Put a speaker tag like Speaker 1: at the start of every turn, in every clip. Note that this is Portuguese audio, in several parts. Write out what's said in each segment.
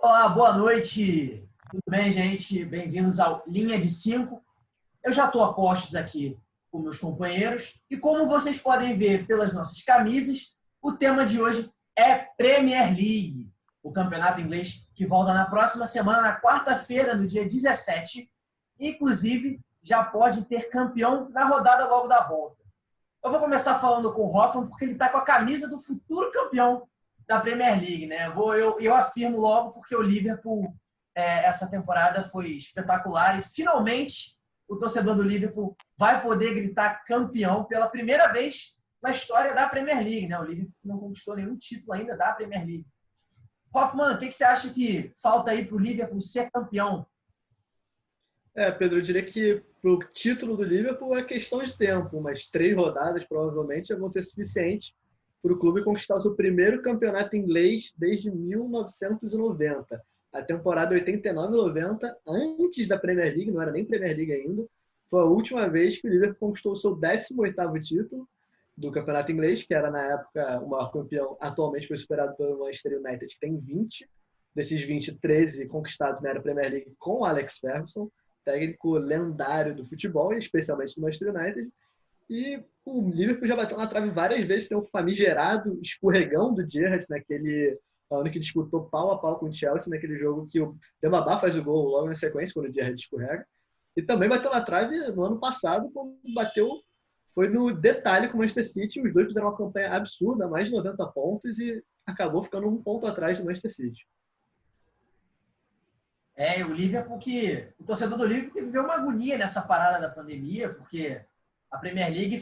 Speaker 1: Olá, boa noite. Tudo bem, gente? Bem-vindos ao Linha de 5. Eu já estou a postos aqui com meus companheiros e como vocês podem ver pelas nossas camisas, o tema de hoje é Premier League, o campeonato inglês que volta na próxima semana, na quarta-feira, no dia 17. Inclusive, já pode ter campeão na rodada logo da volta. Eu vou começar falando com o Hoffman, porque ele está com a camisa do futuro campeão da Premier League, né? Eu afirmo logo porque o Liverpool essa temporada foi espetacular e finalmente o torcedor do Liverpool vai poder gritar campeão pela primeira vez na história da Premier League, né? O Liverpool não conquistou nenhum título ainda da Premier League. Hoffman, o que você acha que falta aí para o Liverpool ser campeão?
Speaker 2: Pedro, eu diria que para o título do Liverpool é questão de tempo. Umas 3 rodadas provavelmente já vão ser suficientes para o clube conquistar o seu primeiro campeonato inglês desde 1990. A temporada 89-90, antes da Premier League, não era nem Premier League ainda, foi a última vez que o Liverpool conquistou o seu 18º título do campeonato inglês, que era na época o maior campeão. Atualmente foi superado pelo Manchester United, que tem 20. Desses 20, 13 conquistados na Premier League com o Alex Ferguson, técnico lendário do futebol, especialmente do Manchester United. E o Liverpool já bateu na trave várias vezes, tem um famigerado escorregão do Gerrard naquele ano que disputou pau a pau com o Chelsea, naquele jogo que o Dembaba faz o gol logo na sequência, quando o Gerrard escorrega. E também bateu na trave no ano passado, quando bateu, foi no detalhe com o Manchester City. Os dois fizeram uma campanha absurda, mais de 90 pontos, e acabou ficando 1 ponto atrás do Manchester City.
Speaker 1: O Liverpool o torcedor do Liverpool que viveu uma agonia nessa parada da pandemia, porque a Premier League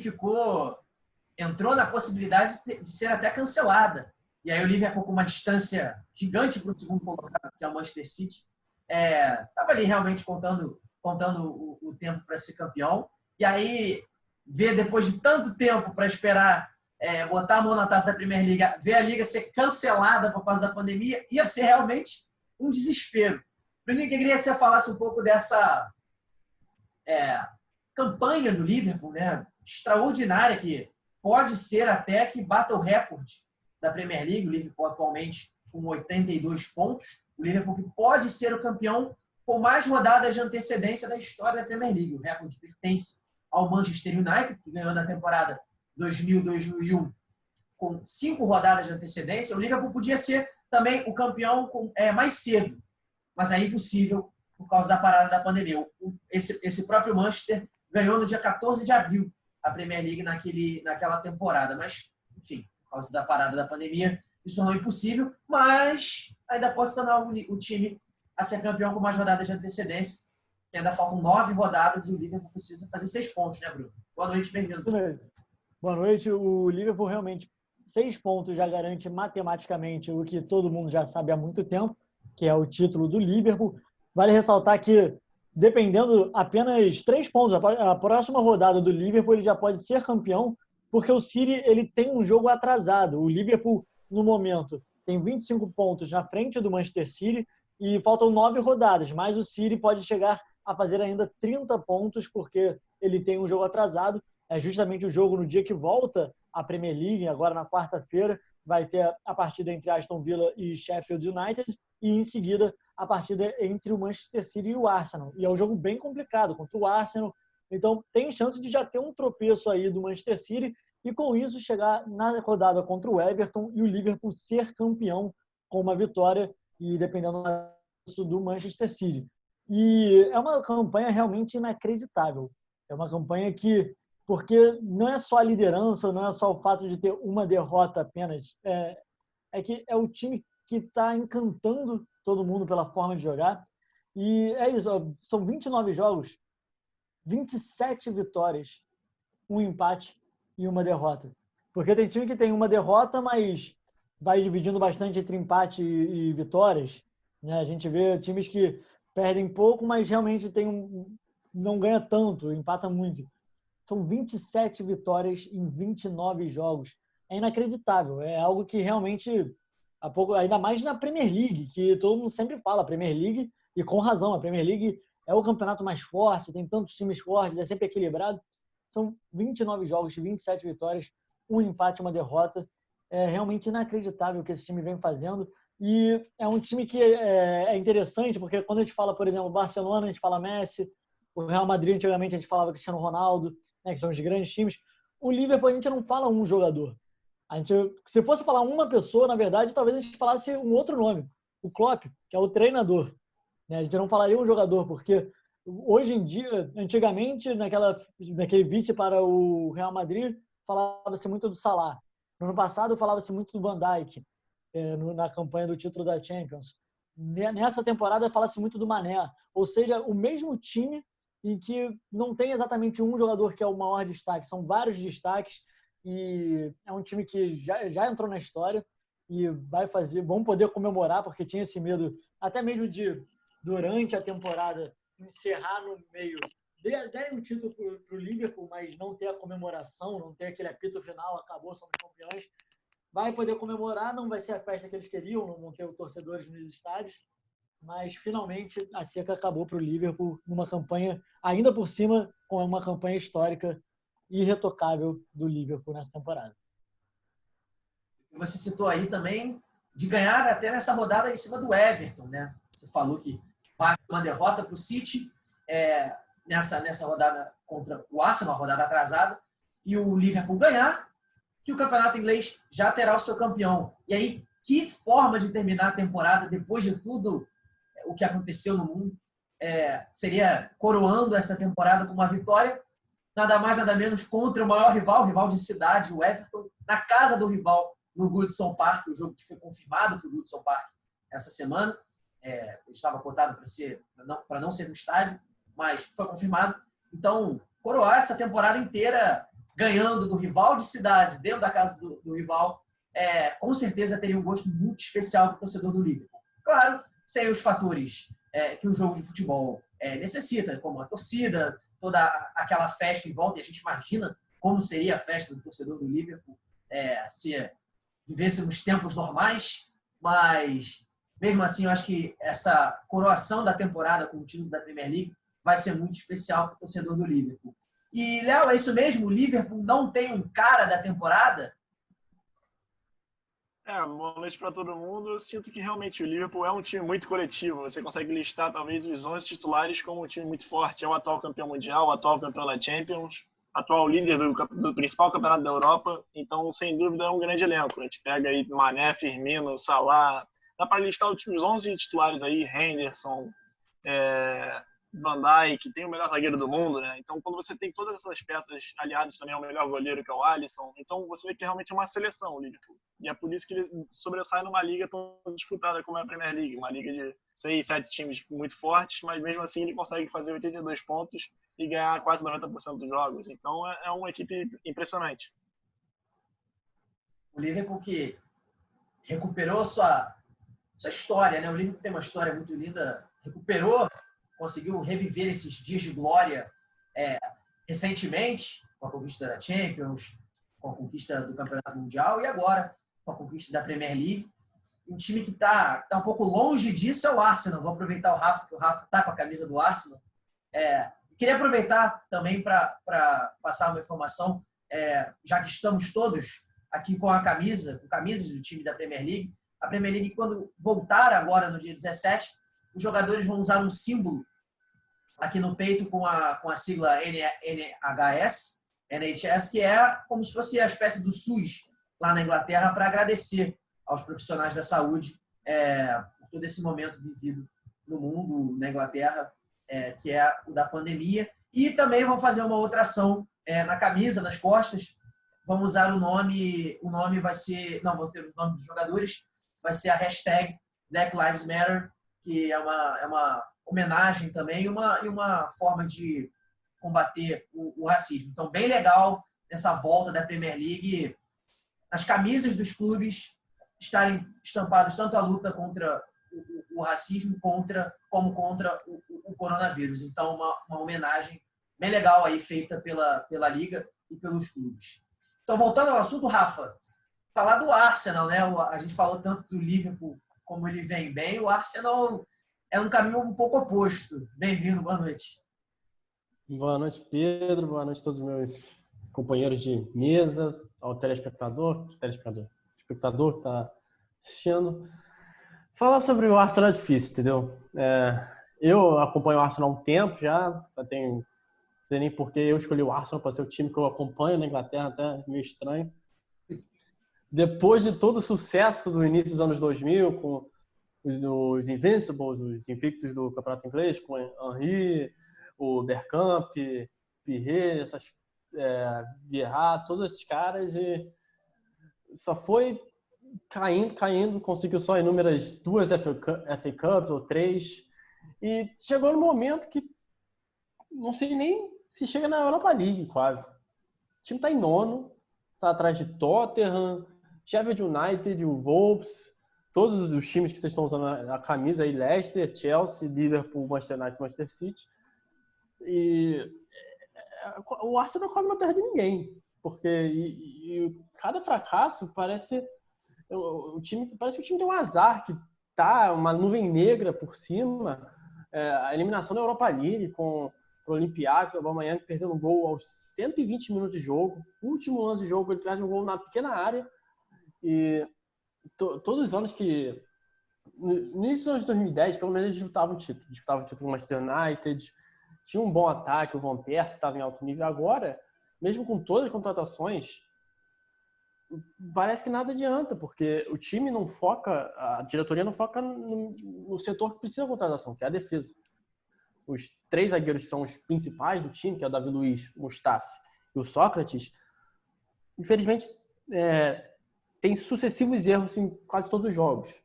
Speaker 1: entrou na possibilidade de ser até cancelada. E aí o Liverpool, com uma distância gigante para o segundo colocado, que é o Manchester City, estava ali realmente contando o tempo para ser campeão. E aí, ver depois de tanto tempo para esperar botar a mão na taça da Premier League, ver a Liga ser cancelada por causa da pandemia, ia ser realmente um desespero. Bruninho, eu queria que você falasse um pouco dessa campanha do Liverpool, né, extraordinária, que pode ser até que bata o recorde da Premier League. O Liverpool atualmente com 82 pontos. O Liverpool que pode ser o campeão com mais rodadas de antecedência da história da Premier League. O recorde pertence ao Manchester United, que ganhou na temporada 2000-2001 com 5 rodadas de antecedência. O Liverpool podia ser também o campeão mais cedo, mas é impossível por causa da parada da pandemia. Esse próprio Manchester ganhou no dia 14 de abril a Premier League naquela temporada, mas, enfim, por causa da parada da pandemia, isso tornou impossível, mas ainda pode tornar o time a ser campeão com mais rodadas de antecedência, que ainda faltam 9 rodadas e o Liverpool precisa fazer 6 pontos, né, Bruno? Boa noite, bem-vindo.
Speaker 3: Boa noite. O Liverpool realmente 6 pontos já garante matematicamente o que todo mundo já sabe há muito tempo, que é o título do Liverpool. Vale ressaltar que, dependendo apenas 3 pontos, a próxima rodada do Liverpool ele já pode ser campeão, porque o City ele tem um jogo atrasado. O Liverpool, no momento, tem 25 pontos na frente do Manchester City e faltam 9 rodadas, mas o City pode chegar a fazer ainda 30 pontos, porque ele tem um jogo atrasado. É justamente o jogo no dia que volta a Premier League, agora na quarta-feira, vai ter a partida entre Aston Villa e Sheffield United, e em seguida a partida entre o Manchester City e o Arsenal. E é um jogo bem complicado contra o Arsenal, então tem chance de já ter um tropeço aí do Manchester City e com isso chegar na rodada contra o Everton e o Liverpool ser campeão com uma vitória e dependendo do Manchester City. E é uma campanha realmente inacreditável. É uma campanha porque não é só a liderança, não é só o fato de ter uma derrota apenas, é que é o time que está encantando todo mundo pela forma de jogar. E é isso, são 29 jogos, 27 vitórias, um empate e uma derrota. Porque tem time que tem uma derrota, mas vai dividindo bastante entre empate e vitórias, né? A gente vê times que perdem pouco, mas realmente não ganha tanto, empata muito. São 27 vitórias em 29 jogos. É inacreditável. É algo que realmente, ainda mais na Premier League, que todo mundo sempre fala, a Premier League, e com razão, a Premier League é o campeonato mais forte, tem tantos times fortes, é sempre equilibrado. São 29 jogos, 27 vitórias, um empate, uma derrota. É realmente inacreditável o que esse time vem fazendo. E é um time que é interessante, porque quando a gente fala, por exemplo, Barcelona, a gente fala Messi, o Real Madrid, antigamente, a gente falava Cristiano Ronaldo, né, que são os grandes times. O Liverpool, a gente não fala um jogador. A gente, se fosse falar uma pessoa, na verdade, talvez a gente falasse um outro nome, o Klopp, que é o treinador. Né? A gente não falaria um jogador, porque hoje em dia, antigamente, naquele vice para o Real Madrid, falava-se muito do Salah. No ano passado, falava-se muito do Van Dijk, na campanha do título da Champions. Nessa temporada, fala-se muito do Mané. Ou seja, o mesmo time em que não tem exatamente um jogador que é o maior destaque, são vários destaques, e é um time que já entrou na história e vão poder comemorar, porque tinha esse medo, até mesmo de, durante a temporada, encerrar no meio, derem um título para o Liverpool, mas não ter a comemoração, não ter aquele apito final, acabou, somos campeões. Vai poder comemorar, não vai ser a festa que eles queriam, não vão ter os torcedores nos estádios, mas finalmente a seca acabou para o Liverpool numa campanha, ainda por cima, com uma campanha histórica irretocável do Liverpool nessa temporada.
Speaker 1: Você citou aí também de ganhar até nessa rodada em cima do Everton, né? Você falou que uma derrota para o City nessa rodada contra o Arsenal, uma rodada atrasada, e o Liverpool ganhar, que o campeonato inglês já terá o seu campeão. E aí, que forma de terminar a temporada depois de tudo o que aconteceu no mundo? Seria coroando essa temporada com uma vitória, nada mais, nada menos, contra o maior rival de cidade, o Everton, na casa do rival, no Goodison Park, o jogo que foi confirmado para o Goodison Park essa semana. Ele estava cotado para não ser no estádio, mas foi confirmado. Então, coroar essa temporada inteira ganhando do rival de cidade, dentro da casa do rival, com certeza teria um gosto muito especial para o torcedor do Liverpool. Claro, sem os fatores que um jogo de futebol necessita, como a torcida, toda aquela festa em volta, e a gente imagina como seria a festa do torcedor do Liverpool se vivêssemos tempos normais, mas mesmo assim eu acho que essa coroação da temporada com o título da Premier League vai ser muito especial para o torcedor do Liverpool. E, Léo, é isso mesmo? O Liverpool não tem um cara da temporada?
Speaker 4: Boa noite para todo mundo. Eu sinto que realmente o Liverpool é um time muito coletivo. Você consegue listar talvez os 11 titulares como um time muito forte. É o atual campeão mundial, o atual campeão da Champions, atual líder do principal campeonato da Europa. Então, sem dúvida, é um grande elenco. A gente pega aí Mané, Firmino, Salah. Dá para listar os 11 titulares aí, Henderson, Van Dijk, tem o melhor zagueiro do mundo, né? Então, quando você tem todas essas peças aliadas também ao melhor goleiro, que é o Alisson, então você vê que realmente é uma seleção o Liverpool. E é por isso que ele sobressai numa liga tão disputada como é a Premier League, uma liga de 6, 7 times muito fortes, mas mesmo assim ele consegue fazer 82 pontos e ganhar quase 90% dos jogos. Então, é uma equipe impressionante.
Speaker 1: O Liverpool que recuperou sua história, né? O Liverpool tem uma história muito linda, conseguiu reviver esses dias de glória recentemente, com a conquista da Champions, com a conquista do Campeonato Mundial e agora com a conquista da Premier League. Um time que está um pouco longe disso é o Arsenal. Vou aproveitar o Rafa, que o Rafa está com a camisa do Arsenal. Queria aproveitar também para passar uma informação, já que estamos todos aqui com camisas do time da Premier League. A Premier League, quando voltar agora no dia 17, os jogadores vão usar um símbolo aqui no peito com a sigla NHS, que é como se fosse a espécie do SUS lá na Inglaterra, para agradecer aos profissionais da saúde por todo esse momento vivido no mundo, na Inglaterra, que é o da pandemia. E também vão fazer uma outra ação na camisa, nas costas. Vão usar o nome vai ser, não vou ter os nomes dos jogadores, vai ser a hashtag Black Lives Matter, que é uma homenagem também e uma forma de combater o racismo. Então, bem legal nessa volta da Premier League, as camisas dos clubes estarem estampados tanto a luta contra o racismo como contra o coronavírus. Então, uma homenagem bem legal aí feita pela Liga e pelos clubes. Então, voltando ao assunto, Rafa, falar do Arsenal, né? A gente falou tanto do Liverpool, como ele vem bem, o Arsenal é um caminho um pouco oposto. Bem-vindo, boa noite.
Speaker 5: Boa noite, Pedro. Boa noite a todos os meus companheiros de mesa, ao espectador que está assistindo. Falar sobre o Arsenal é difícil, entendeu? Eu acompanho o Arsenal há um tempo já não sei nem por que eu escolhi o Arsenal para ser o time que eu acompanho na Inglaterra, até meio estranho. Depois de todo o sucesso do início dos anos 2000, com os Invincibles, os invictos do Campeonato Inglês, com Henry, o Bergkamp, Pirret, Vieira, todos esses caras, e só foi caindo, conseguiu só inúmeras 2 FA Cups ou 3, e chegou no momento que não sei nem se chega na Europa League quase. O time está em nono, está atrás de Tottenham, Sheffield United, o Wolves, todos os times que vocês estão usando a camisa aí, Leicester, Chelsea, Liverpool, Manchester United, Manchester City. E o Arsenal é quase uma terra de ninguém, porque cada fracasso parece que o time tem um azar, que tá uma nuvem negra por cima. A eliminação da Europa League com o Olympiacos, o Aubameyang perdendo um gol aos 120 minutos de jogo, último lance de jogo, ele perde um gol na pequena área. E todos os anos que no início dos anos de 2010, pelo menos eles disputavam o título com o Manchester United, tinha um bom ataque, o Van Persie estava em alto nível. Agora, mesmo com todas as contratações, parece que nada adianta, porque o time não foca, a diretoria não foca no setor que precisa de contratação, que é a defesa. Os 3 zagueiros que são os principais do time, que é o David Luiz, o Mustafi e o Sócrates, infelizmente, tem sucessivos erros em quase todos os jogos.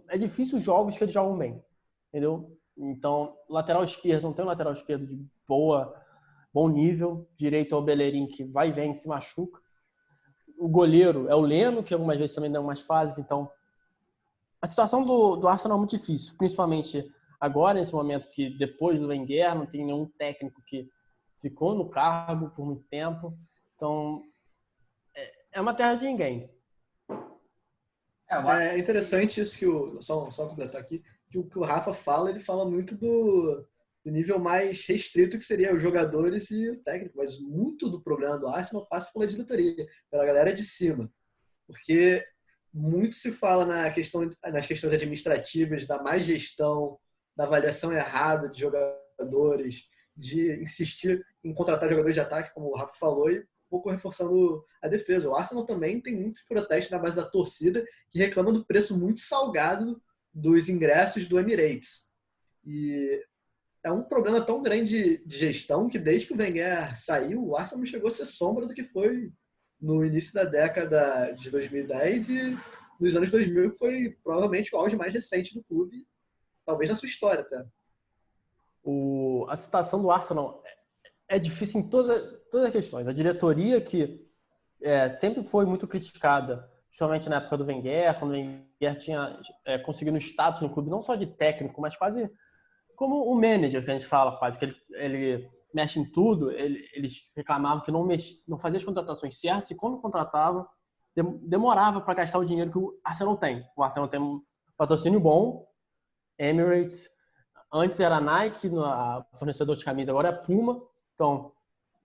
Speaker 5: É difícil os jogos que eles jogam bem, entendeu? Então, lateral esquerdo, não tem um lateral esquerdo de bom nível. Direito é o Bellerin, que vai e vem, se machuca. O goleiro é o Leno, que algumas vezes também dá umas fases. Então, a situação do Arsenal é muito difícil, principalmente agora, nesse momento que depois do Wenger não tem nenhum técnico que ficou no cargo por muito tempo. Então, é uma terra de ninguém.
Speaker 2: É interessante isso que só completar aqui, que o que o Rafa fala, ele fala muito do nível mais restrito, que seria os jogadores e o técnico, mas muito do problema do Arsenal passa pela diretoria, pela galera de cima, porque muito se fala nas questões administrativas, da má gestão, da avaliação errada de jogadores, de insistir em contratar jogadores de ataque, como o Rafa falou, e pouco reforçando a defesa. O Arsenal também tem muitos protestos na base da torcida que reclamam do preço muito salgado dos ingressos do Emirates. E é um problema tão grande de gestão que desde que o Wenger saiu, o Arsenal não chegou a ser sombra do que foi no início da década de 2010 e nos anos 2000, que foi provavelmente o auge mais recente do clube, talvez na sua história até.
Speaker 5: A situação do Arsenal é difícil em todas as questões. A diretoria, que sempre foi muito criticada, principalmente na época do Wenger, quando o Wenger tinha conseguido status no clube, não só de técnico, mas quase como o manager, que a gente fala, quase, que ele mexe em tudo. Eles reclamavam que não fazia as contratações certas, e quando contratava, demorava para gastar o dinheiro que o Arsenal tem. O Arsenal tem um patrocínio bom, Emirates, antes era Nike, fornecedor de camisa, agora é Puma. Então,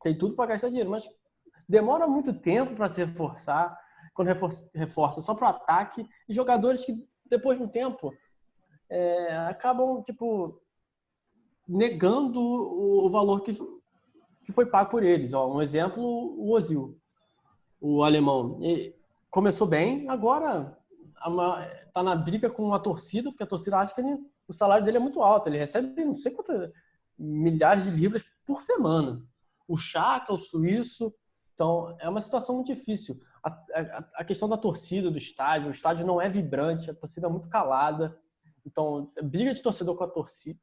Speaker 5: tem tudo para gastar dinheiro, mas demora muito tempo para se reforçar. Quando reforça só para o ataque, e jogadores que, depois de um tempo, acabam negando o valor que foi pago por eles. Um exemplo, o Ozil, o alemão. Ele começou bem, agora está na briga com a torcida, porque a torcida acha que o salário dele é muito alto. Ele recebe não sei quantas milhares de libras por semana. O Xhaka, o suíço. Então, é uma situação muito difícil. A questão da torcida, do estádio, o estádio não é vibrante, a torcida é muito calada. Então, briga de torcedor com a torcida,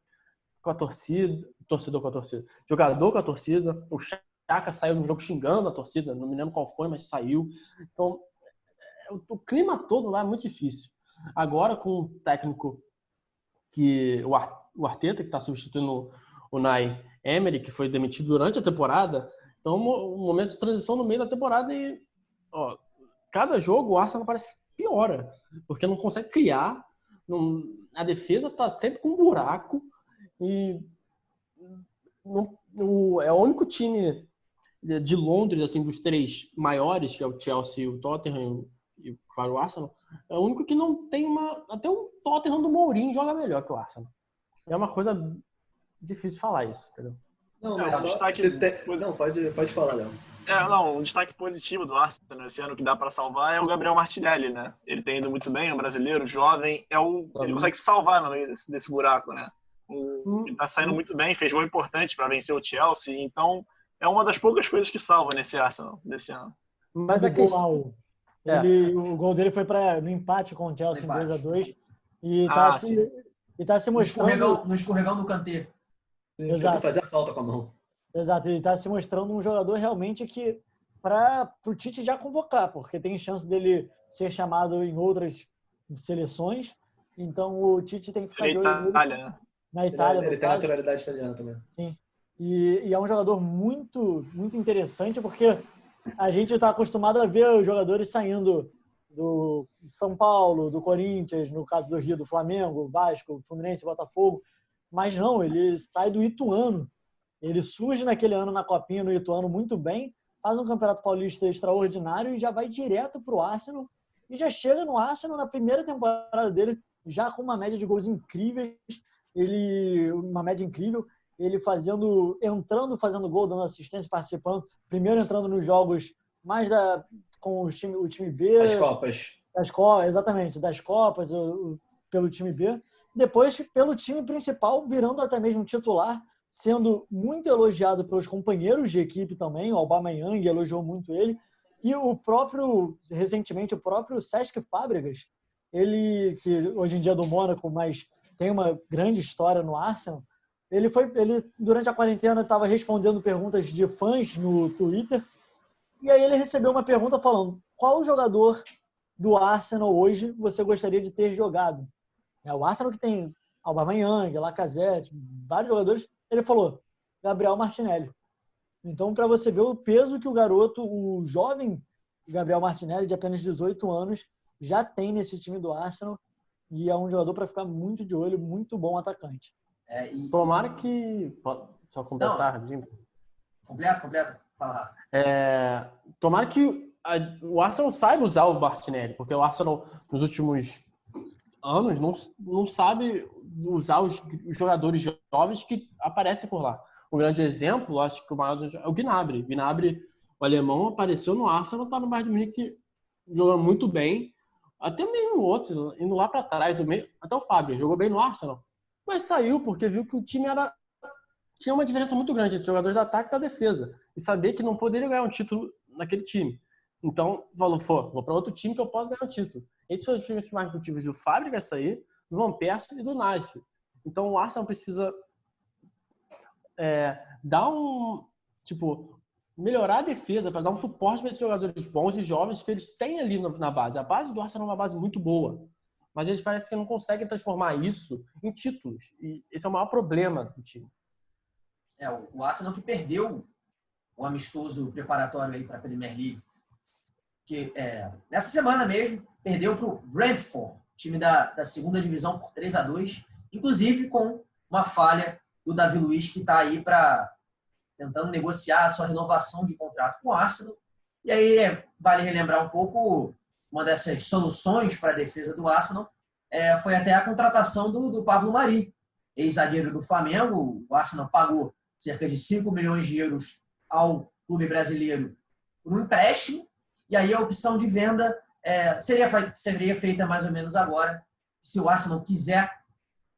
Speaker 5: torcedor com a torcida, jogador com a torcida. O Xhaka saiu no jogo xingando a torcida, não me lembro qual foi, mas saiu. Então, o clima todo lá é muito difícil. Agora, com o técnico o Arteta, que está substituindo o Unai Emery, que foi demitido durante a temporada. Então, um momento de transição no meio da temporada e cada jogo o Arsenal parece piora, porque não consegue criar, a defesa está sempre com um buraco e é o único time de Londres, assim, dos 3 maiores, que é o Chelsea, o Tottenham e claro, o Arsenal, é o único que não tem até o Tottenham do Mourinho joga melhor que o Arsenal. É uma coisa difícil de falar isso, entendeu?
Speaker 2: Não, mas
Speaker 4: um
Speaker 2: só...
Speaker 4: destaque
Speaker 2: Não, pode falar, Léo.
Speaker 4: Um destaque positivo do Arsenal esse ano que dá para salvar é o Gabriel Martinelli, né? Ele tem ido muito bem, é um brasileiro, jovem, ele consegue se salvar no meio desse buraco, né? Ele tá saindo muito bem, fez gol importante para vencer o Chelsea, então é uma das poucas coisas que salva nesse Arsenal desse ano.
Speaker 3: Mas o gol dele foi no empate com o Chelsea em 2-2 e tá se mostrando
Speaker 1: no escorregão do Kanté.
Speaker 2: Tenta fazer a falta com a mão.
Speaker 3: Exato, ele está se mostrando um jogador realmente que para o Tite já convocar, porque tem chance dele ser chamado em outras seleções. Então o Tite tem que ficar de olho
Speaker 4: nele.
Speaker 3: Na Itália.
Speaker 2: Ele tem naturalidade italiana também.
Speaker 3: Sim. E é um jogador muito, muito interessante, porque a gente está acostumado a ver os jogadores saindo do São Paulo, do Corinthians, no caso do Rio, do Flamengo, Vasco, Fluminense, Botafogo. Mas não, ele sai do Ituano. Ele surge naquele ano na Copinha, no Ituano, muito bem, faz um Campeonato Paulista extraordinário e já vai direto para o Arsenal. E já chega no Arsenal na primeira temporada dele, já com uma média de gols incríveis. Uma média incrível. Ele entrando, fazendo gol, dando assistência, participando. Primeiro entrando nos jogos mais com o time B.
Speaker 2: As Copas.
Speaker 3: Exatamente, das Copas, pelo time B. Depois, pelo time principal, virando até mesmo titular, sendo muito elogiado pelos companheiros de equipe também. O Aubameyang elogiou muito ele. E recentemente, o próprio Cesc Fábregas, ele, que hoje em dia é do Mônaco, mas tem uma grande história no Arsenal, ele durante a quarentena, estava respondendo perguntas de fãs no Twitter, e aí ele recebeu uma pergunta falando: qual jogador do Arsenal hoje você gostaria de ter jogado? O Arsenal que tem Aubameyang, Lacazette, vários jogadores. Ele falou: Gabriel Martinelli. Então, para você ver o peso que o jovem Gabriel Martinelli, de apenas 18 anos, já tem nesse time do Arsenal, e é um jogador para ficar muito de olho, muito bom atacante.
Speaker 5: Tomara que... Só completar rapidinho.
Speaker 1: Completa. Fala, Rafa.
Speaker 5: Tomara que o Arsenal saiba usar o Martinelli, porque o Arsenal, nos últimos anos, não sabe usar os jogadores jovens que aparecem por lá. Um grande exemplo, acho que o maior é o Gnabry. Gnabry, o alemão, apareceu no Arsenal, está no Bayern de Munique jogando muito bem. Até mesmo outros, indo lá para trás, até o Fábio jogou bem no Arsenal, mas saiu porque viu que o time tinha uma diferença muito grande entre os jogadores de ataque e da defesa, e sabia que não poderia ganhar um título naquele time. Então, falou: vou para outro time que eu posso ganhar um título. Esses foram os principais motivos do Fábio sair, do Van Persie e do Nice. Então, o Arsenal precisa melhorar a defesa para dar um suporte para esses jogadores bons e jovens que eles têm ali na base. A base do Arsenal é uma base muito boa, mas eles parecem que não conseguem transformar isso em títulos. E esse é o maior problema do time.
Speaker 1: O Arsenal que perdeu o amistoso preparatório aí para a Premier League, que nessa semana mesmo perdeu para o Brentford, time da segunda divisão, por 3-2, inclusive com uma falha do Davi Luiz, que está aí tentando negociar a sua renovação de contrato com o Arsenal. E aí vale relembrar um pouco, uma dessas soluções para a defesa do Arsenal foi até a contratação do Pablo Mari, ex-zagueiro do Flamengo. O Arsenal pagou cerca de 5 milhões de euros ao clube brasileiro por um empréstimo, e aí a opção de venda seria feita mais ou menos agora. Se o Arsenal quiser,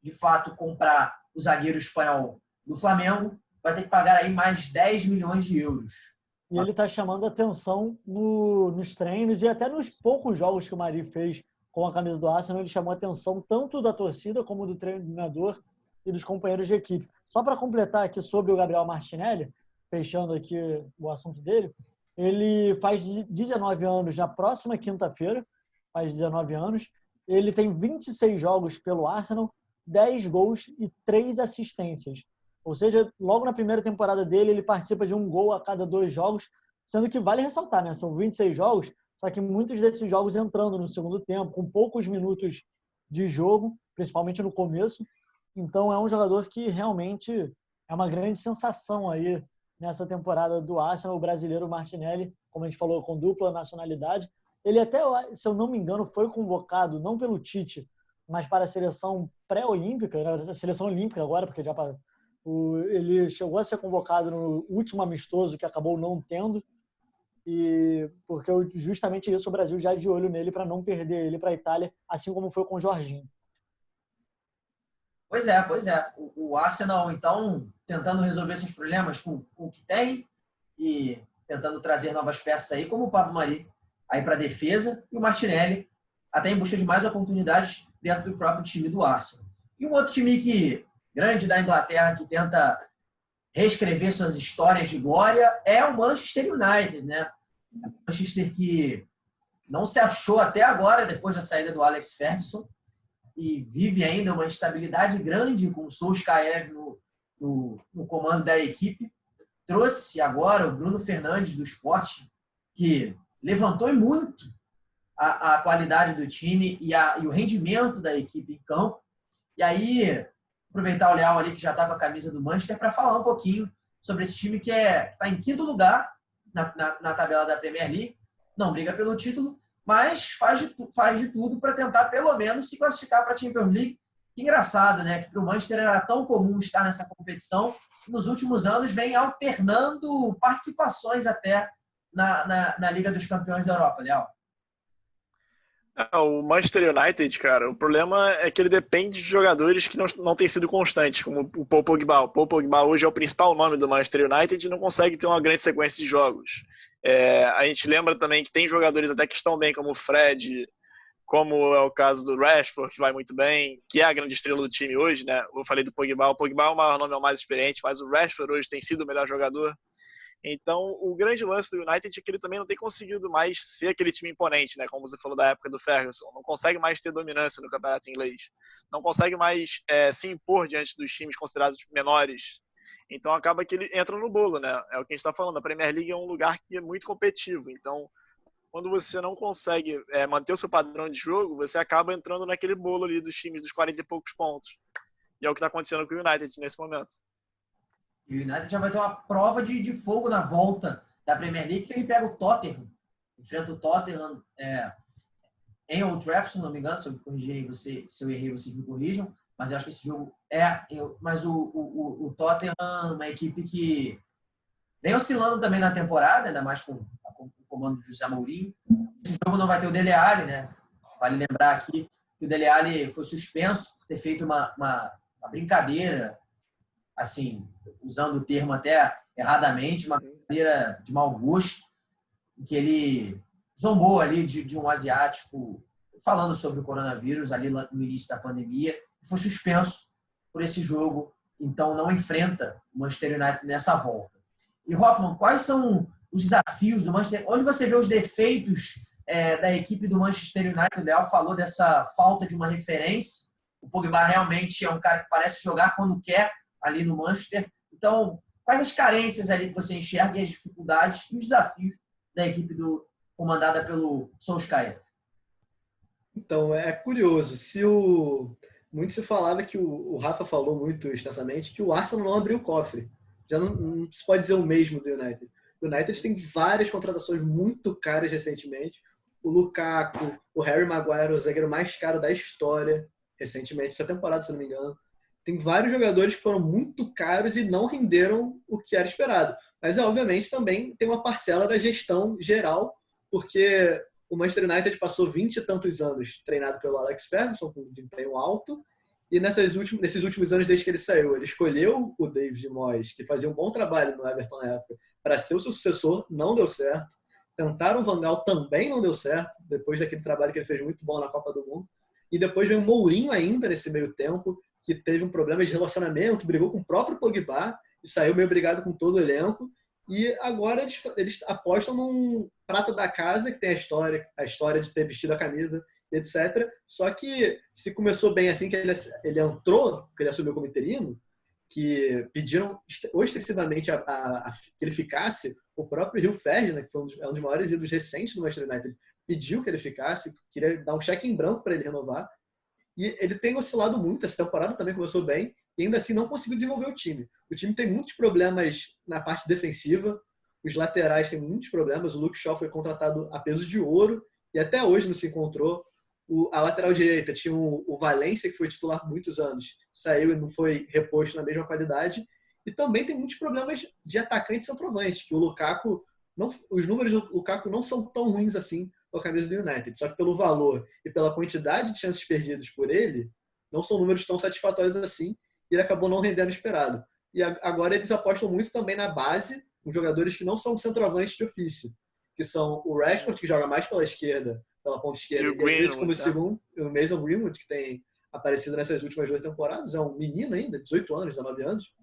Speaker 1: de fato, comprar o zagueiro espanhol do Flamengo, vai ter que pagar aí mais 10 milhões de euros.
Speaker 3: E ele está chamando atenção nos treinos e até nos poucos jogos que o Mari fez com a camisa do Arsenal. Ele chamou atenção tanto da torcida como do treinador e dos companheiros de equipe. Só para completar aqui sobre o Gabriel Martinelli, fechando aqui o assunto dele, ele faz 19 anos na próxima quinta-feira, faz 19 anos. Ele tem 26 jogos pelo Arsenal, 10 gols e 3 assistências. Ou seja, logo na primeira temporada dele, ele participa de um gol a cada 2 jogos, sendo que vale ressaltar, né? São 26 jogos, só que muitos desses jogos entrando no segundo tempo, com poucos minutos de jogo, principalmente no começo. Então, é um jogador que realmente é uma grande sensação aí nessa temporada do Arsenal, o brasileiro Martinelli, como a gente falou, com dupla nacionalidade, Ele até, se eu não me engano, foi convocado, não pelo Tite, mas para a seleção pré-olímpica, a seleção olímpica agora, porque já ele chegou a ser convocado no último amistoso, que acabou não tendo, e porque justamente isso o Brasil já é de olho nele para não perder ele para a Itália, assim como foi com o Jorginho.
Speaker 1: Pois é, pois é. O Arsenal, então, tentando resolver esses problemas com o que tem e tentando trazer novas peças aí, como o Pablo Mari aí para a defesa e o Martinelli até em busca de mais oportunidades dentro do próprio time do Arsenal. E um outro time grande da Inglaterra que tenta reescrever suas histórias de glória é o Manchester United, né? O Manchester que não se achou até agora, depois da saída do Alex Ferguson, e vive ainda uma instabilidade grande com o Solskjaer no comando da equipe. Trouxe agora o Bruno Fernandes do Sport, que levantou muito a qualidade do time e o rendimento da equipe em campo. E aí, aproveitar o Leal ali, que já está com a camisa do Manchester, para falar um pouquinho sobre esse time que está em quinto lugar na tabela da Premier League. Não briga pelo título, mas faz de tudo para tentar, pelo menos, se classificar para a Champions League. Que engraçado, né? Que para o Manchester era tão comum estar nessa competição. Nos últimos anos, vem alternando participações até na Liga dos Campeões da Europa, Leal.
Speaker 4: O Manchester United, cara, o problema é que ele depende de jogadores que não têm sido constantes, como o Paul Pogba. O Paul Pogba hoje é o principal nome do Manchester United e não consegue ter uma grande sequência de jogos. A gente lembra também que tem jogadores até que estão bem, como o Fred, como é o caso do Rashford, que vai muito bem, que é a grande estrela do time hoje, né? Eu falei do Pogba. O Pogba é o maior nome, é o mais experiente, mas o Rashford hoje tem sido o melhor jogador. Então, o grande lance do United é que ele também não tem conseguido mais ser aquele time imponente, né? Como você falou da época do Ferguson. Não consegue mais ter dominância no campeonato inglês. Não consegue mais se impor diante dos times considerados menores. Então, acaba que ele entra no bolo, né? É o que a gente está falando. A Premier League é um lugar que é muito competitivo. Então, quando você não consegue manter o seu padrão de jogo, você acaba entrando naquele bolo ali dos times dos 40 e poucos pontos. E é o que está acontecendo com o United nesse momento.
Speaker 1: E o United já vai ter uma prova de fogo na volta da Premier League, que ele pega o Tottenham, enfrenta o Tottenham em Old Trafford, se não me engano. Se eu corrigirem você, se eu errei, vocês me corrijam, mas eu acho que esse jogo mas o Tottenham é uma equipe que vem oscilando também na temporada, ainda mais com o comando do José Mourinho. Esse jogo não vai ter o Dele Alli, né? Vale lembrar aqui que o Dele Alli foi suspenso por ter feito uma brincadeira, assim, usando o termo até erradamente, uma brincadeira de mau gosto, em que ele zombou ali de um asiático falando sobre o coronavírus ali no início da pandemia, e foi suspenso por esse jogo, então não enfrenta o Manchester United nessa volta. E, Hoffman, quais são os desafios do Manchester? Onde você vê os defeitos da equipe do Manchester United? O Leal falou dessa falta de uma referência. O Pogba realmente é um cara que parece jogar quando quer ali no Manchester. Então, quais as carências ali que você enxerga e as dificuldades e os desafios da equipe comandada pelo Solskjaer?
Speaker 2: Então, é curioso. Muito se falava que o Rafa falou muito extensamente que o Arsenal não abriu o cofre. Já não se pode dizer o mesmo do United. O United tem várias contratações muito caras recentemente. O Lukaku, o Harry Maguire, o zagueiro mais caro da história recentemente, essa temporada, se não me engano. Tem vários jogadores que foram muito caros e não renderam o que era esperado. Mas, obviamente, também tem uma parcela da gestão geral, porque o Manchester United passou 20 e tantos anos treinado pelo Alex Ferguson, com um desempenho alto, e nesses últimos anos, desde que ele saiu, ele escolheu o David Moyes, que fazia um bom trabalho no Everton na época, para ser o seu sucessor, não deu certo. Tentaram o Van Gaal, também não deu certo, depois daquele trabalho que ele fez muito bom na Copa do Mundo. E depois veio o Mourinho ainda nesse meio tempo, que teve um problema de relacionamento, brigou com o próprio Pogba e saiu meio brigado com todo o elenco. E agora eles apostam num prata da casa, que tem a história de ter vestido a camisa, etc. Só que se começou bem assim que ele entrou, que ele assumiu como interino, que pediram ostensivamente que ele ficasse, o próprio Rio Ferdinand, que foi um dos maiores ídolos recentes do Manchester United, pediu que ele ficasse, queria dar um cheque em branco para ele renovar. E ele tem oscilado muito, essa temporada também começou bem, e ainda assim não conseguiu desenvolver o time. O time tem muitos problemas na parte defensiva, os laterais têm muitos problemas, o Luke Shaw foi contratado a peso de ouro, e até hoje não se encontrou. A lateral direita tinha o Valência, que foi titular por muitos anos, saiu e não foi reposto na mesma qualidade. E também tem muitos problemas de atacante e centroavante, que o Lukaku, os números do Lukaku não são tão ruins assim com a camisa do United. Só que pelo valor e pela quantidade de chances perdidas por ele, não são números tão satisfatórios assim, e ele acabou não rendendo o esperado. E agora eles apostam muito também na base, com jogadores que não são centroavantes de ofício, que são o Rashford, que joga mais pela esquerda, pela ponta esquerda,
Speaker 4: E o
Speaker 2: e às vezes como
Speaker 4: Greenwood,
Speaker 2: segundo, o Mason Greenwood, que tem aparecido nessas últimas 2 temporadas, é um menino ainda, 18 anos, 19 anos,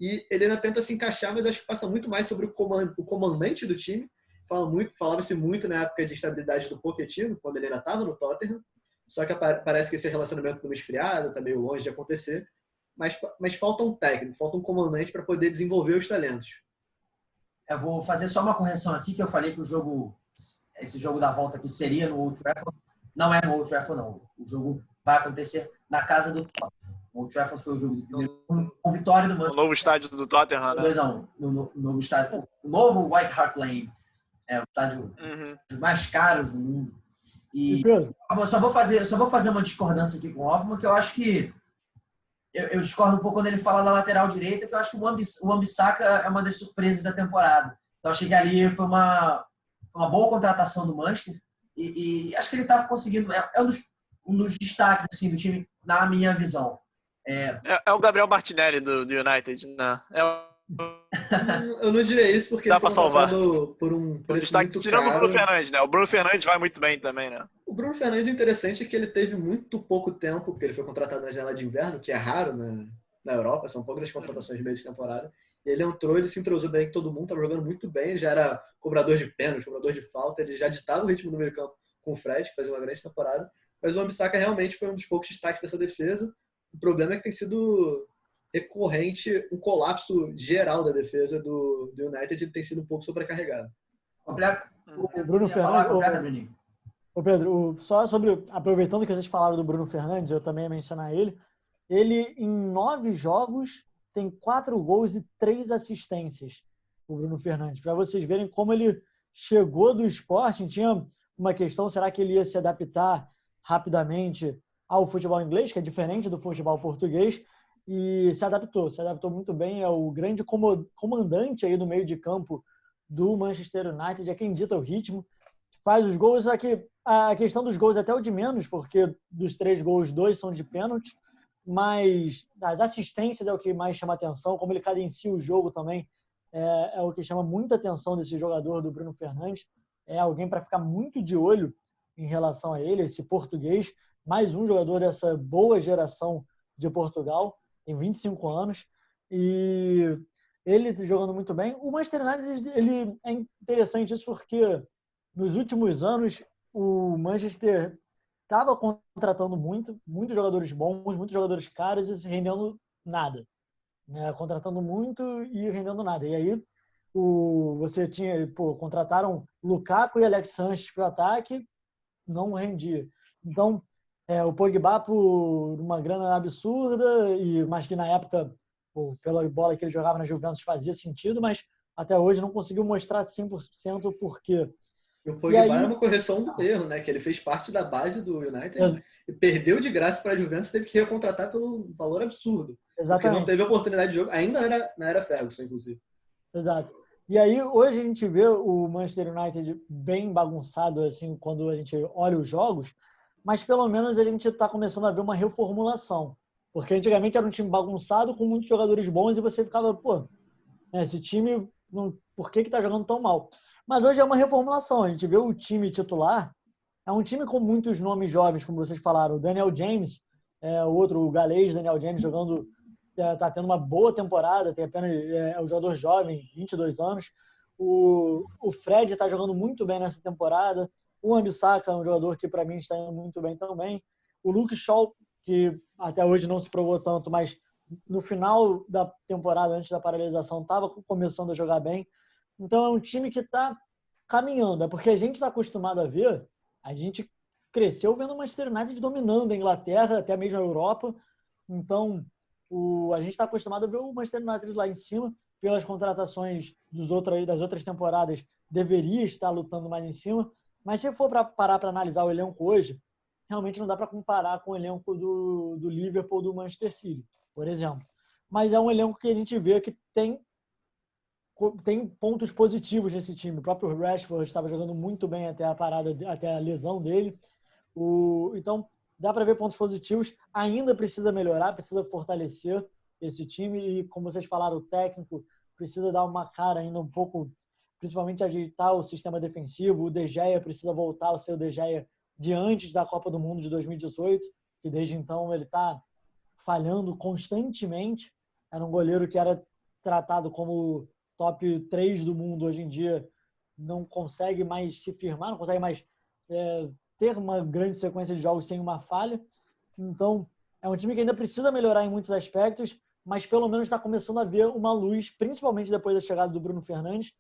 Speaker 2: e ele ainda tenta se encaixar, mas acho que passa muito mais sobre o comandante do time. Falava-se muito na época de estabilidade do Pochettino, quando ele ainda estava no Tottenham, só que parece que esse relacionamento está meio esfriado, está meio longe de acontecer, mas falta um técnico, falta um comandante para poder desenvolver os talentos.
Speaker 1: Eu vou fazer só uma correção aqui, que eu falei que esse jogo da volta aqui seria no Old Trafford. Não é no Old Trafford, não. O jogo vai acontecer na casa do Tottenham. O Old Trafford foi o jogo do primeiro com vitória do
Speaker 4: No
Speaker 1: Manchester.
Speaker 4: novo estádio do Tottenham, né?
Speaker 1: 2-1, no novo estádio. O novo White Hart Lane. É o estádio mais caro do mundo. E eu só vou fazer uma discordância aqui com o Hoffman, que eu acho que eu discordo um pouco quando ele fala da lateral direita, que eu acho que o Wan-Bissaka é uma das surpresas da temporada. Então, achei que ali foi uma boa contratação do Manchester e acho que ele está conseguindo. É um dos destaques assim, do time, na minha visão.
Speaker 4: É o Gabriel Martinelli do United, né?
Speaker 2: Eu não diria isso porque
Speaker 4: dá
Speaker 2: ele foi contratado por um preço muito
Speaker 4: tirando
Speaker 2: caro.
Speaker 4: o Bruno Fernandes, né? O Bruno Fernandes vai muito bem também, né?
Speaker 2: O Bruno Fernandes é interessante que ele teve muito pouco tempo, porque ele foi contratado na janela de inverno, que é raro na Europa, são poucas as contratações de meio de temporada. E ele entrou, ele se entrosou bem com todo mundo, estava jogando muito bem, ele já era cobrador de pênalti, cobrador de falta, ele já ditava o ritmo do meio campo com o Fred, que fazia uma grande temporada. Mas o Wan-Bissaka realmente foi um dos poucos destaques dessa defesa. O problema é que tem sido recorrente um colapso geral da defesa do United, ele tem sido um pouco sobrecarregado.
Speaker 1: O
Speaker 3: Bruno Fernandes. Ô Pedro, só sobre, aproveitando que vocês falaram do Bruno Fernandes, eu também ia mencionar ele. Ele, em 9 jogos, tem 4 gols e 3 assistências, o Bruno Fernandes. Para vocês verem como ele chegou do Sporting, tinha uma questão, será que ele ia se adaptar rapidamente ao futebol inglês, que é diferente do futebol português, e se adaptou muito bem, é o grande comandante aí do meio de campo do Manchester United, é quem dita o ritmo, faz os gols. Aqui a questão dos gols é até o de menos, porque dos 3 gols, 2 são de pênalti, mas as assistências é o que mais chama atenção, como ele cadencia o jogo também, é o que chama muita atenção desse jogador do Bruno Fernandes, é alguém para ficar muito de olho em relação a ele, esse português, mais um jogador dessa boa geração de Portugal, tem 25 anos, e ele jogando muito bem. O Manchester United, ele é interessante isso porque nos últimos anos o Manchester estava contratando muitos jogadores bons, muitos jogadores caros e rendendo nada. Né? Contratando muito e rendendo nada. E aí você tinha, contrataram Lukaku e Alex Sanches para o ataque, não rendia. Então, o Pogba por uma grana absurda, mas que na época, pela bola que ele jogava na Juventus, fazia sentido, mas até hoje não conseguiu mostrar 100% o porquê.
Speaker 2: E o Pogba é uma correção do erro, né? Que ele fez parte da base do United e perdeu de graça para a Juventus, teve que recontratar pelo valor absurdo.
Speaker 3: Exatamente.
Speaker 2: Porque não teve oportunidade de jogo, ainda na era Ferguson, inclusive.
Speaker 3: Exato. E aí, hoje a gente vê o Manchester United bem bagunçado, assim, quando a gente olha os jogos, mas pelo menos a gente está começando a ver uma reformulação. Porque antigamente era um time bagunçado, com muitos jogadores bons, e você ficava, esse time, por que está jogando tão mal? Mas hoje é uma reformulação. A gente vê o time titular, é um time com muitos nomes jovens, como vocês falaram. O Daniel James, o galês Daniel James, jogando, está tendo uma boa temporada, tem apenas um jogador jovem, 22 anos. O Fred está jogando muito bem nessa temporada. O Wan-Bissaka é um jogador que, para mim, está indo muito bem também. O Luke Shaw, que até hoje não se provou tanto, mas no final da temporada, antes da paralisação, estava começando a jogar bem. Então, é um time que está caminhando. É porque a gente está acostumado a ver, a gente cresceu vendo o Manchester United dominando a Inglaterra, até mesmo a Europa. Então, a gente está acostumado a ver o Manchester United lá em cima, pelas contratações das outras temporadas, deveria estar lutando mais em cima, Mas se for para parar para analisar o elenco hoje, realmente não dá para comparar com o elenco do Liverpool ou do Manchester City, por exemplo. Mas é um elenco que a gente vê que tem pontos positivos nesse time. O próprio Rashford estava jogando muito bem até a lesão dele. Então, dá para ver pontos positivos. Ainda precisa melhorar, precisa fortalecer esse time. E, como vocês falaram, o técnico precisa dar uma cara ainda um pouco, principalmente ajeitar o sistema defensivo. O De Gea precisa voltar ao seu De Gea de antes da Copa do Mundo de 2018, que desde então ele está falhando constantemente. Era um goleiro que era tratado como top 3 do mundo hoje em dia, não consegue mais se firmar, não consegue mais ter uma grande sequência de jogos sem uma falha. Então, é um time que ainda precisa melhorar em muitos aspectos, mas pelo menos está começando a ver uma luz, principalmente depois da chegada do Bruno Fernandes,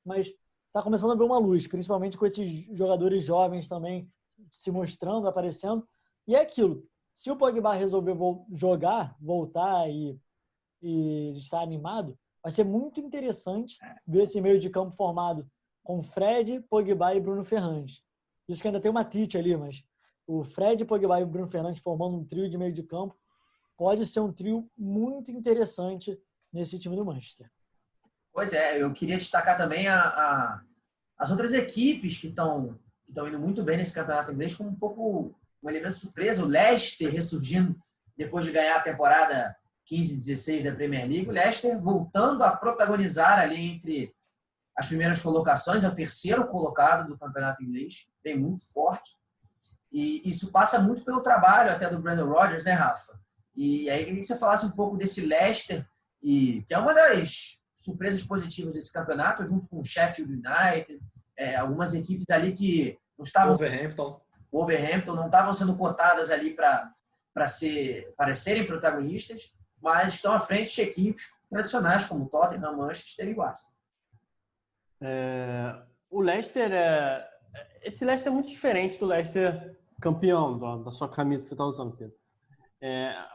Speaker 3: mas está começando a ver uma luz, principalmente com esses jogadores jovens também se mostrando, aparecendo. E é aquilo, se o Pogba resolver voltar e estar animado, vai ser muito interessante ver esse meio de campo formado com Fred, Pogba e Bruno Fernandes. Isso que ainda tem uma Tite ali, mas o Fred, Pogba e Bruno Fernandes formando um trio de meio de campo pode ser um trio muito interessante nesse time do Manchester.
Speaker 1: Pois é, eu queria destacar também as outras equipes que estão indo muito bem nesse campeonato inglês, como um pouco um elemento surpresa. O Leicester ressurgindo depois de ganhar a temporada 15-16 da Premier League. O Leicester voltando a protagonizar ali entre as primeiras colocações, é o terceiro colocado do campeonato inglês, bem muito forte. E isso passa muito pelo trabalho até do Brendan Rodgers, né, Rafa? E aí eu queria que você falasse um pouco desse Leicester, que é uma das surpresas positivas desse campeonato, junto com o Sheffield United, algumas equipes ali que não estavam... Wolverhampton não estavam sendo cotadas ali para serem protagonistas, mas estão à frente de equipes tradicionais como Tottenham, Manchester e Arsenal.
Speaker 5: O Leicester esse Leicester é muito diferente do Leicester campeão, da sua camisa que você está usando, Pedro.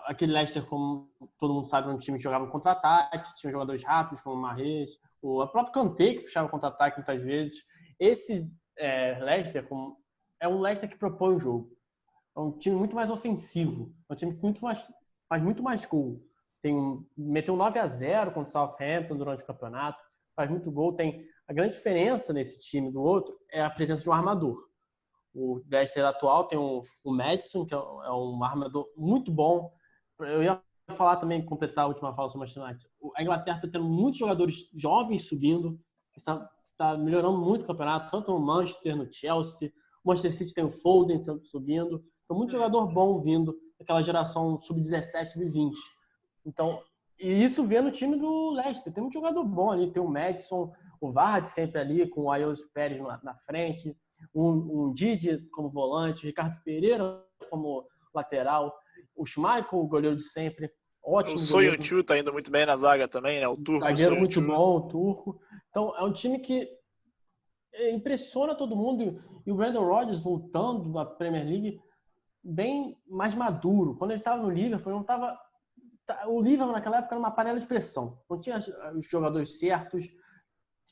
Speaker 5: Aquele Leicester, como todo mundo sabe, era um time que jogava contra-ataque, tinha jogadores rápidos como o Mahrez, o próprio Kanté, que puxava contra-ataque muitas vezes. Esse Leicester é um Leicester que propõe o jogo. É um time muito mais ofensivo, é um time que faz muito mais gol. Meteu 9-0 contra o Southampton durante o campeonato, faz muito gol. A grande diferença nesse time do outro é a presença de um armador. O Leicester atual tem o Maddison, que é um armador muito bom. Eu ia falar também, completar a última fala sobre o Manchester United. A Inglaterra está tendo muitos jogadores jovens subindo, está melhorando muito o campeonato, tanto no Manchester, no Chelsea. O Manchester City tem o Foden subindo. Então, muito jogador bom vindo daquela geração sub-17, sub-20. Então, e isso vê no time do Leicester. Tem muito jogador bom ali. Tem o Maddison, o Vardy sempre ali, com o Ayoze Pérez na frente, um Didi como volante, o Ricardo Pereira como lateral, o Schmeichel, o goleiro de sempre, ótimo.
Speaker 4: O Soyuncu tá indo muito bem na zaga também, né? O turco.
Speaker 5: Zagueiro muito bom, o turco. Então, é um time que impressiona todo mundo. E o Brendan Rodgers voltando da Premier League bem mais maduro. Quando ele estava no Liverpool, não estava... O Liverpool naquela época era uma panela de pressão. Não tinha os jogadores certos.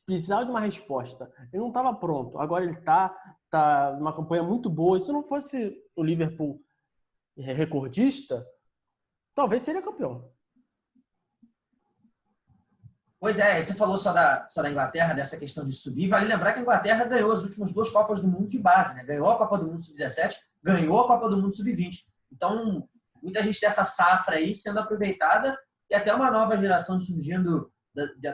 Speaker 5: Precisava de uma resposta. Ele não estava pronto. Agora ele está numa campanha muito boa. E se não fosse o Liverpool recordista, talvez seria campeão.
Speaker 1: Pois é, você falou só da Inglaterra, dessa questão de subir. Vale lembrar que a Inglaterra ganhou as últimas 2 Copas do Mundo de base, né? Ganhou a Copa do Mundo Sub-17, ganhou a Copa do Mundo Sub-20. Então, muita gente dessa safra aí sendo aproveitada e até uma nova geração surgindo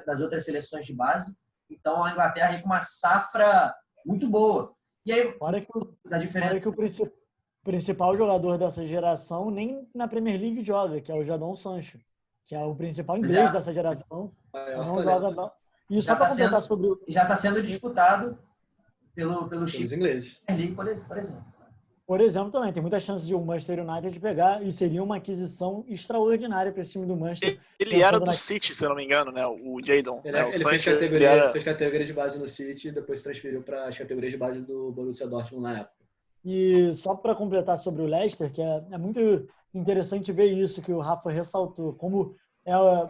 Speaker 1: das outras seleções de base. Então, a Inglaterra aí com uma safra muito boa. E aí,
Speaker 3: da diferença que o principal jogador dessa geração nem na Premier League joga, que é o Jadon Sancho, que é o principal inglês dessa geração. Não joga, não. E só para completar sobre o...
Speaker 1: Já está sendo disputado pelos
Speaker 2: ingleses.
Speaker 1: Por exemplo.
Speaker 3: Por exemplo, também tem muita chance de o Manchester United pegar e seria uma aquisição extraordinária para esse time do Manchester.
Speaker 4: Ele era do City, se eu não me engano, né? O Jadon.
Speaker 2: Ele fez categoria de base no City e depois se transferiu para as categorias de base do Borussia Dortmund na época.
Speaker 3: E só para completar sobre o Leicester, que é muito interessante ver isso que o Rafa ressaltou,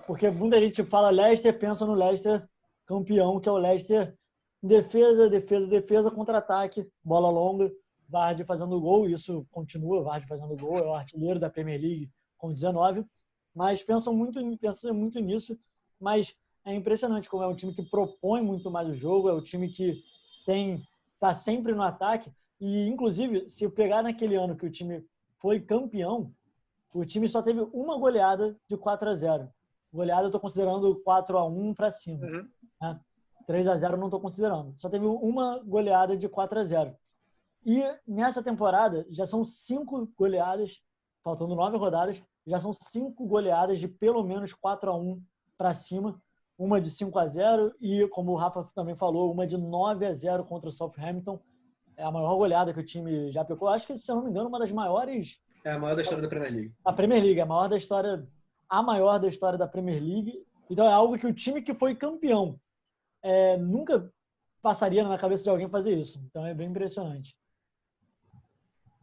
Speaker 3: porque muita gente fala Leicester, pensa no Leicester campeão, que é o Leicester defesa, contra-ataque, bola longa, Vardy fazendo gol, isso continua, Vardy fazendo gol, é o artilheiro da Premier League com 19, mas pensam muito nisso, mas é impressionante como é um time que propõe muito mais o jogo, é um time que está sempre no ataque, e inclusive, se pegar naquele ano que o time foi campeão, o time só teve uma goleada de 4-0. Goleada eu estou considerando 4-1 para cima.
Speaker 4: Uhum.
Speaker 3: Né? 3-0 não estou considerando. Só teve uma goleada de 4-0. E nessa temporada já são 5 goleadas, faltando 9 rodadas, já são 5 goleadas de pelo menos 4-1 para cima. Uma de 5-0 e, como o Rafa também falou, uma de 9-0 contra o Southampton. É a maior goleada que o time já pegou. Acho que, se eu não me engano, uma das maiores...
Speaker 2: É a maior da história da Premier League.
Speaker 3: A Premier League, a maior da história da Premier League. Então é algo que o time que foi campeão nunca passaria na cabeça de alguém fazer isso. Então é bem impressionante.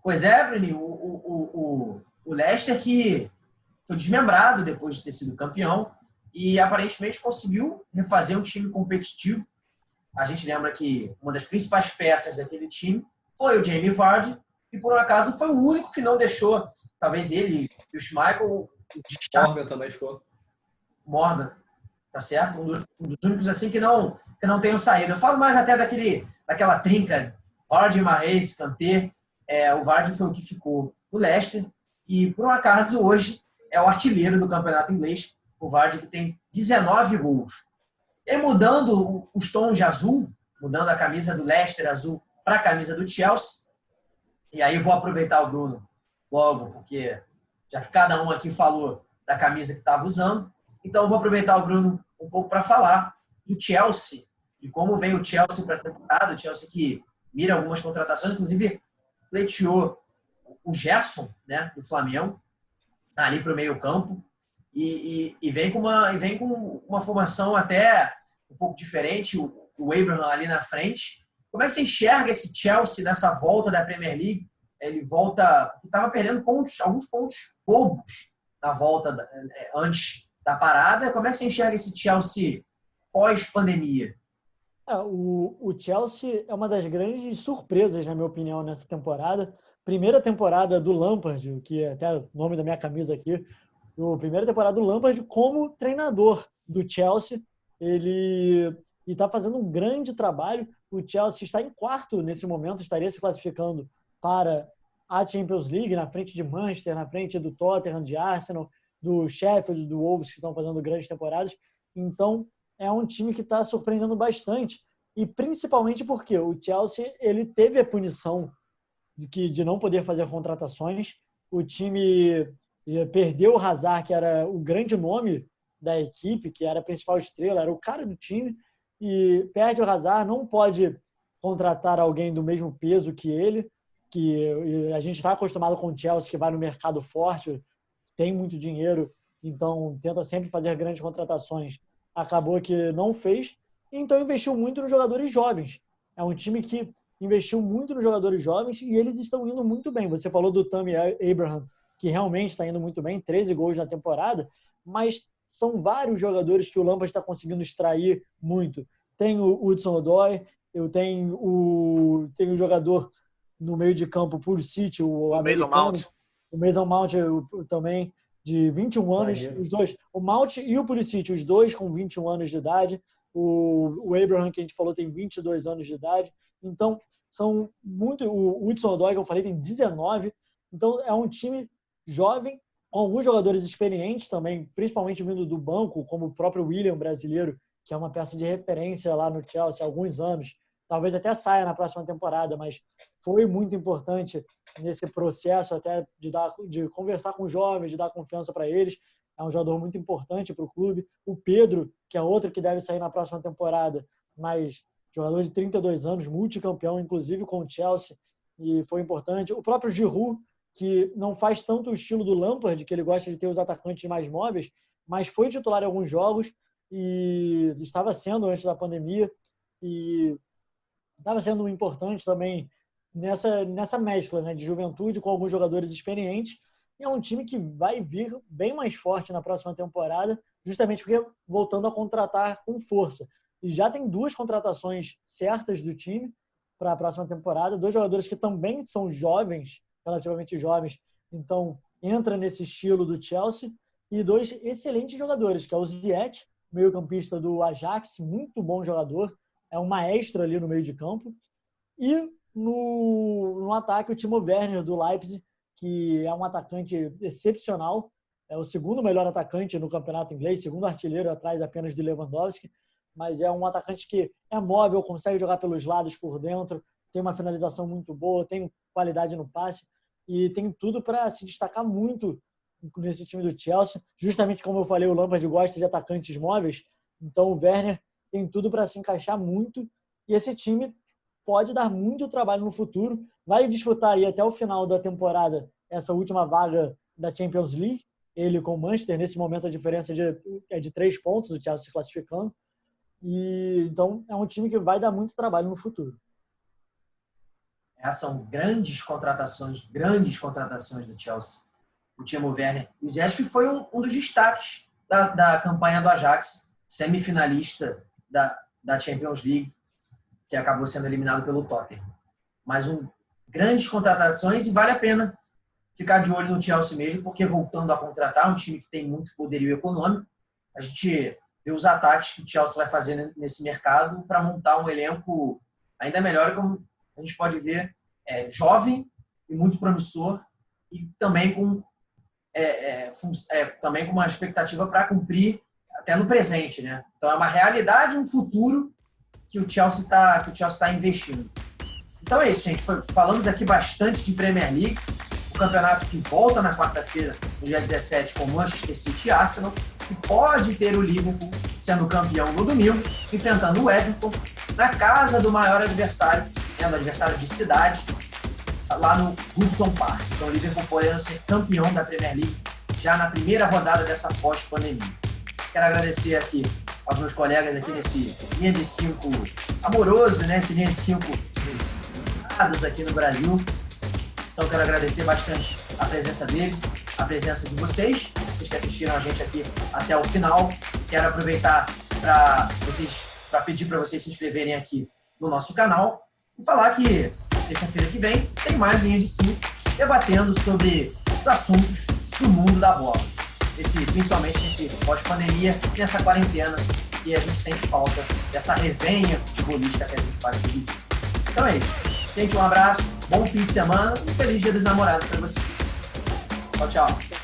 Speaker 1: Pois é, Bruni, o Leicester que foi desmembrado depois de ter sido campeão e aparentemente conseguiu refazer um time competitivo. A gente lembra que uma das principais peças daquele time foi o Jamie Vardy, e por um acaso foi o único que não deixou, talvez ele e o Schmeichel,
Speaker 2: Morgan também foi.
Speaker 1: Morgan, tá certo? Um dos únicos assim que não tenham saído. Eu falo mais até daquela trinca Vardy, Mahrez, Kanté. O Vardy foi o que ficou no Leicester e por um acaso hoje é o artilheiro do campeonato inglês, o Vardy, que tem 19 gols. E mudando os tons de azul, mudando a camisa do Leicester azul para a camisa do Chelsea, e aí vou aproveitar o Bruno logo, porque já que cada um aqui falou da camisa que estava usando, então eu vou aproveitar o Bruno um pouco para falar do Chelsea, de como vem o Chelsea para a temporada, o Chelsea que mira algumas contratações, inclusive pleiteou o Gerson, né, do Flamengo, ali para o meio campo, e vem com uma formação até um pouco diferente, o Abraham ali na frente. Como é que você enxerga esse Chelsea nessa volta da Premier League? Ele volta, porque estava perdendo alguns pontos bobos na volta antes da parada. Como é que você enxerga esse Chelsea pós-pandemia?
Speaker 3: O Chelsea é uma das grandes surpresas, na minha opinião, nessa temporada. Primeira temporada do Lampard, que é até o nome da minha camisa aqui, primeira temporada do Lampard como treinador do Chelsea. Ele está fazendo um grande trabalho. O Chelsea está em quarto nesse momento, estaria se classificando para a Champions League, na frente de Manchester, na frente do Tottenham, de Arsenal, do Sheffield, do Wolves, que estão fazendo grandes temporadas. Então, é um time que está surpreendendo bastante. E principalmente porque o Chelsea ele teve a punição de não poder fazer contratações. O time perdeu o Hazard, que era o grande nome da equipe, que era a principal estrela, era o cara do time, e perde o Hazard, não pode contratar alguém do mesmo peso que ele, que a gente está acostumado com o Chelsea, que vai no mercado forte, tem muito dinheiro, então tenta sempre fazer grandes contratações. Acabou que não fez, então investiu muito nos jogadores jovens. É um time que investiu muito nos jogadores jovens e eles estão indo muito bem. Você falou do Tammy Abraham, que realmente está indo muito bem, 13 gols na temporada, mas são vários jogadores que o Lampard está conseguindo extrair muito. Tem o Hudson-Odoi, tenho o jogador no meio de campo, Pulisic, o
Speaker 4: Mason Mount.
Speaker 3: O Mason Mount também, de 21 anos, os dois. O Mount e o Pulisic, os dois com 21 anos de idade. O Abraham, que a gente falou, tem 22 anos de idade. Então, são muito... O Hudson-Odoi, que eu falei, tem 19. Então, é um time jovem, com alguns jogadores experientes também, principalmente vindo do banco, como o próprio William, brasileiro, que é uma peça de referência lá no Chelsea há alguns anos. Talvez até saia na próxima temporada, mas foi muito importante nesse processo até de conversar com os jovens, de dar confiança para eles. É um jogador muito importante para o clube. O Pedro, que é outro que deve sair na próxima temporada, mas jogador de 32 anos, multicampeão, inclusive com o Chelsea, e foi importante. O próprio Giroud, que não faz tanto o estilo do Lampard, que ele gosta de ter os atacantes mais móveis, mas foi titular em alguns jogos e estava sendo antes da pandemia e estava sendo importante também nessa mescla, né, de juventude com alguns jogadores experientes. E é um time que vai vir bem mais forte na próxima temporada, justamente porque voltando a contratar com força. e já tem 2 contratações certas do time para a próxima temporada. 2 jogadores que também são jovens, relativamente jovens, então entra nesse estilo do Chelsea. E 2 excelentes jogadores, que é o Ziyech, meio-campista do Ajax, muito bom jogador, é um maestro ali no meio de campo. E no ataque, o Timo Werner, do Leipzig, que é um atacante excepcional, é o segundo melhor atacante no campeonato inglês, segundo artilheiro atrás apenas de Lewandowski, mas é um atacante que é móvel, consegue jogar pelos lados, por dentro, tem uma finalização muito boa, tem qualidade no passe e tem tudo para se destacar muito nesse time do Chelsea. Justamente como eu falei, o Lampard gosta de atacantes móveis, então o Werner tem tudo para se encaixar muito e esse time pode dar muito trabalho no futuro. Vai disputar aí até o final da temporada essa última vaga da Champions League, ele com o Manchester. Nesse momento a diferença é de 3 pontos, o Chelsea se classificando. E então é um time que vai dar muito trabalho no futuro.
Speaker 1: São grandes contratações do Chelsea. O Timo Werner. O Ziyech que foi um dos destaques da campanha do Ajax, semifinalista da Champions League, que acabou sendo eliminado pelo Tottenham. Mas grandes contratações e vale a pena ficar de olho no Chelsea mesmo, porque voltando a contratar, um time que tem muito poderio econômico, a gente vê os ataques que o Chelsea vai fazer nesse mercado para montar um elenco ainda melhor, como a gente pode ver, jovem e muito promissor e também com uma expectativa para cumprir até no presente, né? Então é uma realidade, um futuro que o Chelsea está investindo. Então é isso, gente. Falamos aqui bastante de Premier League, o campeonato que volta na quarta-feira, no dia 17, com Manchester City e Arsenal, e pode ter o Liverpool sendo campeão no domingo, enfrentando o Everton na casa do maior adversário, do adversário de cidade, lá no Goodison Park. Então o Liverpool podendo ser campeão da Premier League já na primeira rodada dessa pós-pandemia. Quero agradecer aqui aos meus colegas aqui nesse linha de 5 amoroso, né? Esse linha de 5 aqui no Brasil. Então quero agradecer bastante a presença deles, a presença de vocês que assistiram a gente aqui até o final. Quero aproveitar para pedir para vocês se inscreverem aqui no nosso canal e falar que sexta-feira que vem tem mais linha de 5 debatendo sobre os assuntos do mundo da bola. Principalmente nesse pós-pandemia, nessa quarentena, e a gente sente falta dessa resenha futebolística que a gente faz aqui. Então é isso. Gente, um abraço, bom fim de semana e feliz Dia dos Namorados para vocês. Tchau, tchau.